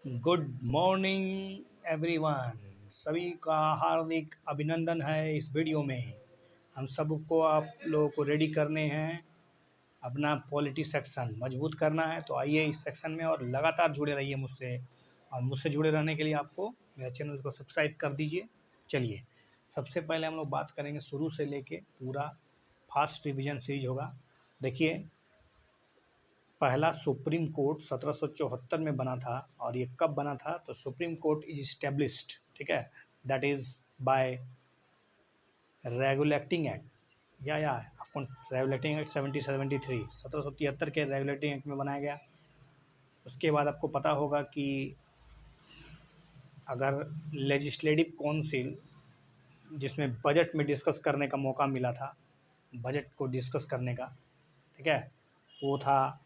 Good morning everyone. सभी का हार्दिक अभिनंदन है। इस वीडियो में हम सबको आप लोगों को रेडी करने हैं, अपना पॉलिटी सेक्शन मजबूत करना है। तो आइए इस सेक्शन में और लगातार जुड़े रहिए मुझसे, और मुझसे जुड़े रहने के लिए आपको मेरे चैनल को सब्सक्राइब कर दीजिए। चलिए, सबसे पहले हम लोग बात करेंगे शुरू से लेके पूरा फास्ट रिवीजन सीरीज होगा। देखिए, पहला सुप्रीम कोर्ट 1774 में बना था, और ये कब बना था? तो सुप्रीम कोर्ट इज इस्टेब्लिश्ड, ठीक है, that is by regulating act या आपको रेगुलेटिंग एक्ट 1773 के रेगुलेटिंग एक्ट में बनाया गया। उसके बाद आपको पता होगा कि अगर लेजिस्लेटिव काउंसिल, जिसमें बजट में डिस्कस करने का मौका मिला था, बजट को डिस्कस करने का, ठीक है, वो था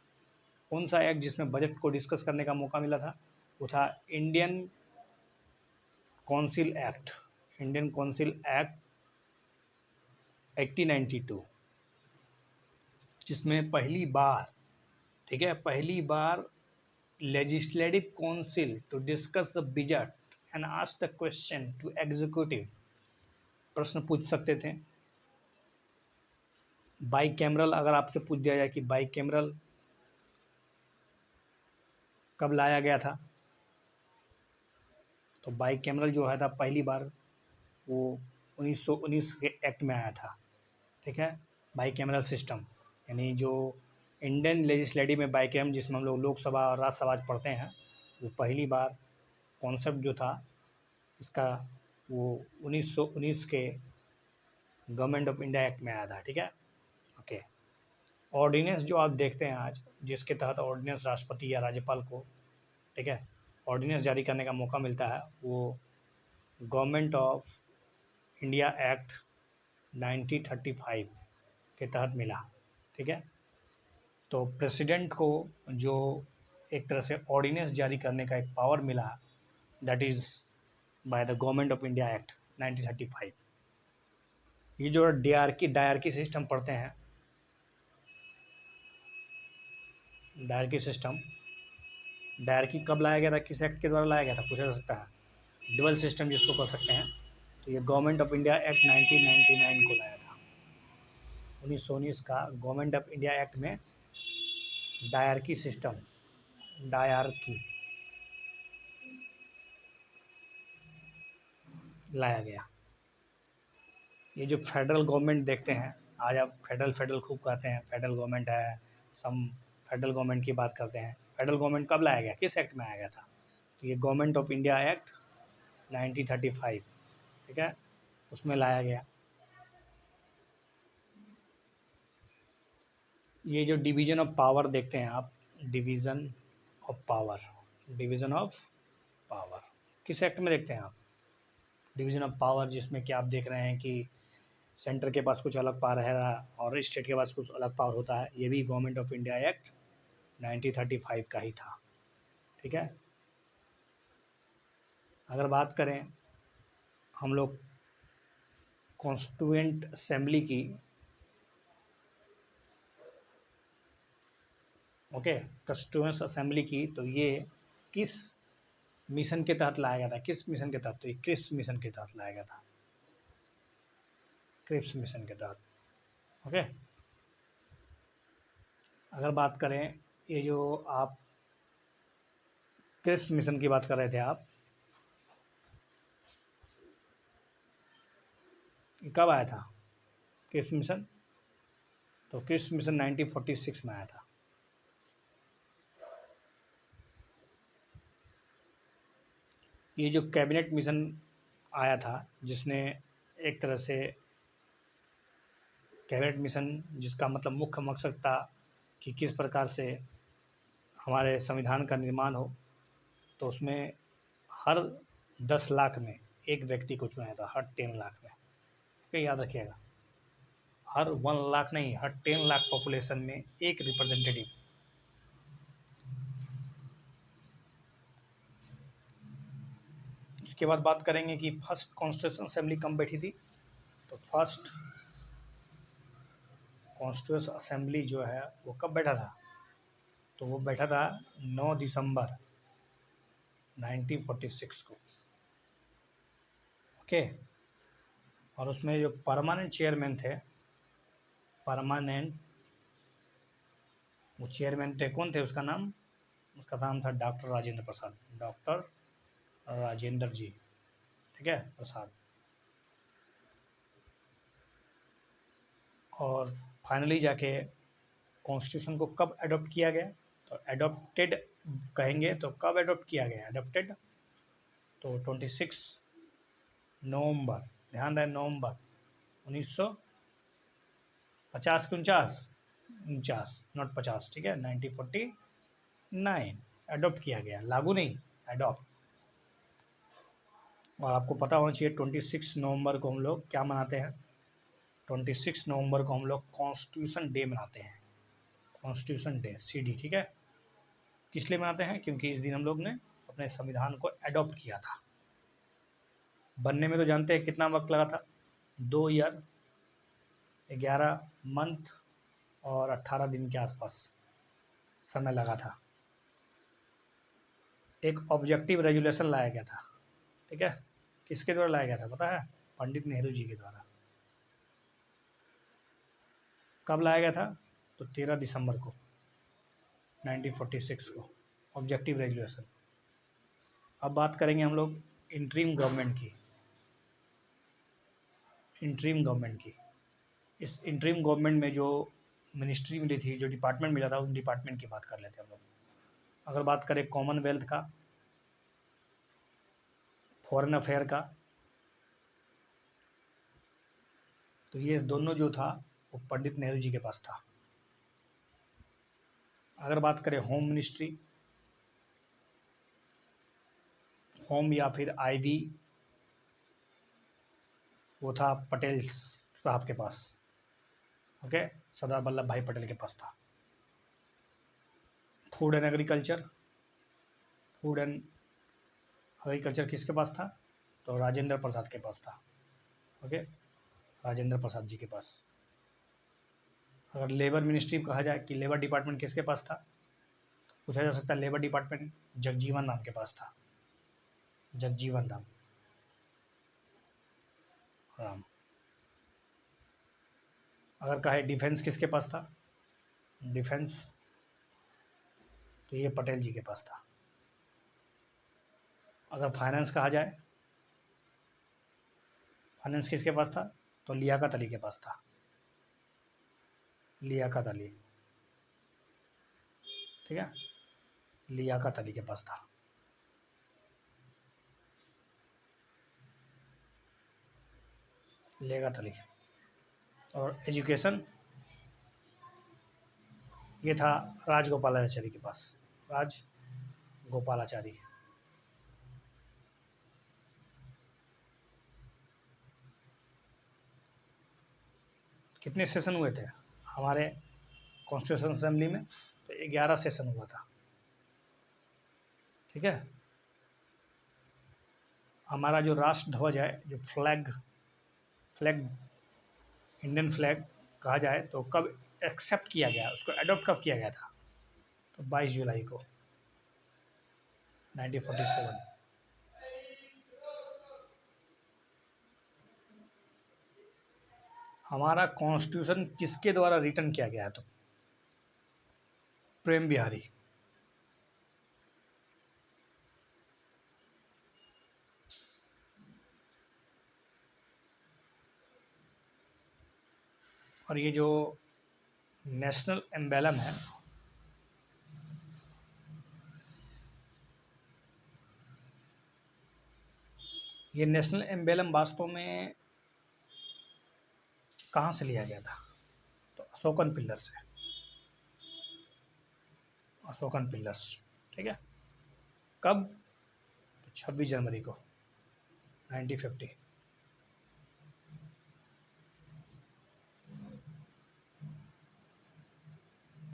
कौन सा एक्ट जिसमें बजट को डिस्कस करने का मौका मिला था? वो था Indian council act, Indian council act 1892, जिसमें पहली बार, ठीक है, पहली बार legislative council to discuss the budget and ask the question to executive, प्रश्न पूछ सकते थे। बाई कैमरल, अगर आपसे पूछ दिया जाए कि बाई कैमरल कब लाया गया था, तो बाई कैमरल जो है था पहली बार वो 1919 के एक्ट में आया था, ठीक है। बाई कैमरल सिस्टम यानी जो इंडियन लेजिस्लेटिव में बाई कैम, जिसमें हम लोग लोकसभा और राज्यसभा पढ़ते हैं, वो पहली बार कॉन्सेप्ट जो था इसका वो 1919 के गवर्नमेंट ऑफ इंडिया एक्ट में आया था, ठीक है। ओके, ऑर्डिनेंस जो आप देखते हैं आज, जिसके तहत ऑर्डिनेंस राष्ट्रपति या राज्यपाल को, ठीक है, ऑर्डिनेंस जारी करने का मौका मिलता है, वो गवर्नमेंट ऑफ इंडिया एक्ट 1935 के तहत मिला, ठीक है। तो प्रेसिडेंट को जो एक तरह से ऑर्डिनेंस जारी करने का एक पावर मिला, that is by the government of India act 1935। ये जो डायरकी सिस्टम पढ़ते हैं, डायरकी कब लाया गया था, किस एक्ट के द्वारा लाया गया था, पूछा जा सकता है। डुअल सिस्टम जिसको कह सकते हैं, तो ये गवर्नमेंट ऑफ इंडिया एक्ट 1999 को लाया था। 1919 का गवर्नमेंट ऑफ इंडिया एक्ट में डायरकी सिस्टम, डायरकी लाया गया। ये जो फेडरल गवर्नमेंट देखते हैं आज, आप फेडरल खूब कहते हैं, फेडरल गवर्नमेंट है, सम फेडरल गवर्नमेंट की बात करते हैं। फेडरल गवर्नमेंट कब लाया गया, किस एक्ट में आया गया था? तो ये गवर्नमेंट ऑफ इंडिया एक्ट 1935, ठीक है, उसमें लाया गया। ये जो डिवीज़न ऑफ पावर देखते हैं आप, division of power, division of power किस एक्ट में देखते हैं आप? डिवीज़न ऑफ पावर, जिसमें कि आप देख रहे हैं कि सेंटर के पास कुछ अलग पावर है और स्टेट के पास कुछ अलग पावर होता है। ये भी गवर्नमेंट ऑफ इंडिया एक्ट 1935 का ही था, ठीक है। अगर बात करें हम लोग कॉन्स्टिट्यूएंट असेंबली की, ओके, कॉन्स्टिट्यूएंट असेंबली की, तो ये किस मिशन के तहत लाया गया था? किस मिशन के तहत? तो ये क्रिप्स मिशन के तहत लाया गया था, क्रिप्स मिशन के तहत, ओके। अगर बात करें, ये जो आप क्रिप्स मिशन की बात कर रहे थे आप, ये कब आया था क्रिप्स मिशन? तो क्रिप्स मिशन 1946 में आया था। ये जो कैबिनेट मिशन आया था, जिसने एक तरह से कैबिनेट मिशन, जिसका मतलब मुख्य मकसद था कि किस प्रकार से हमारे संविधान का निर्माण हो, तो उसमें हर 10 लाख में एक व्यक्ति को चुना था, हर 10 लाख में, ठीक है, याद रखिएगा, हर 1 लाख नहीं, हर 10 लाख पॉपुलेशन में एक रिप्रेजेंटेटिव। उसके बाद बात करेंगे कि फर्स्ट कॉन्स्टिट्यूशन असेंबली कब बैठी थी। तो फर्स्ट कॉन्स्टिट्यूशन असेंबली जो है वो कब बैठा था? तो वो बैठा था 9 दिसंबर 1946 को। ओके, और उसमें जो परमानेंट चेयरमैन थे, परमानेंट वो चेयरमैन थे, कौन थे? उसका नाम था डॉक्टर राजेंद्र प्रसाद, डॉक्टर राजेंद्र जी, ठीक है, प्रसाद। और फाइनली जाके कॉन्स्टिट्यूशन को कब अडॉप्ट किया गया? तो अडॉप्टेड कहेंगे तो कब अडॉप्ट किया गया? अडॉप्टेड तो 26 नवंबर, ध्यान रहे, नवंबर 1950 के 49, नॉट 50, ठीक है, 1949 अडॉप्ट किया गया, लागू नहीं, अडॉप्ट। और आपको पता होना चाहिए 26 नवंबर को हम लोग क्या मनाते हैं? 26 नवंबर को हम लोग कॉन्स्टिट्यूशन डे मनाते हैं, कॉन्स्टिट्यूशन डे, CD, ठीक है। किस लिए मनाते हैं? क्योंकि इस दिन हम लोग ने अपने संविधान को अडॉप्ट किया था। बनने में तो जानते हैं कितना वक्त लगा था, 2 ईयर, 11 मंथ और 18 दिन के आसपास समय लगा था। एक ऑब्जेक्टिव रेजुलेशन लाया गया था, ठीक है। किसके द्वारा लाया गया था पता है? पंडित नेहरू जी के द्वारा। कब लाया गया था? तो 13 दिसंबर को 1946 को, ऑब्जेक्टिव रेजुलेशन। अब बात करेंगे हम लोग इंटरिम गवर्नमेंट की, इंटरिम गवर्नमेंट की। इस इंटरिम गवर्नमेंट में जो मिनिस्ट्री मिली थी, जो डिपार्टमेंट मिला था, उन डिपार्टमेंट की बात कर लेते हैं हम लोग। अगर बात करें कॉमनवेल्थ का, फॉरेन अफेयर का, तो ये दोनों जो था वो पंडित नेहरू जी के पास था। अगर बात करें होम मिनिस्ट्री, होम या फिर आईबी, वो था पटेल साहब के पास, ओके, सरदार वल्लभ भाई पटेल के पास था। Food and agriculture, food and agriculture किसके पास था? तो राजेंद्र प्रसाद के पास था, ओके, राजेंद्र प्रसाद जी के पास। अगर लेबर मिनिस्ट्री कहा जाए कि लेबर डिपार्टमेंट किसके पास था, पूछा जा सकता है, लेबर डिपार्टमेंट जगजीवन राम के पास था, जगजीवन राम। अगर कहे डिफेंस किसके पास था, डिफेंस, तो ये पटेल जी के पास था। अगर फाइनेंस कहा जाए, फाइनेंस किसके पास था? तो लियाकत अली के पास था, लियाकत अली, ठीक है, लियाकत अली के पास था। लियाकत अली। और एजुकेशन, ये था राजगोपालाचारी के पास, राजगोपालाचारी। कितने सेशन हुए थे हमारे कॉन्स्टिट्यूशन असेंबली में? तो 11 सेशन हुआ था, ठीक है। हमारा जो राष्ट्र ध्वज है, जो फ्लैग, इंडियन फ्लैग कहा जाए, तो कब एक्सेप्ट किया गया, उसको अडॉप्ट कब किया गया था? तो 22 जुलाई को 1947। हमारा कॉन्स्टिट्यूशन किसके द्वारा रिटन किया गया है? तो प्रेम बिहारी। और ये जो नेशनल एम्बेलम है, ये नेशनल एम्बेलम वास्तव में कहाँ से लिया गया था? तो अशोकन पिल्लर से, अशोकन पिल्लर्स, ठीक है। कब? तो 26 जनवरी को 1950।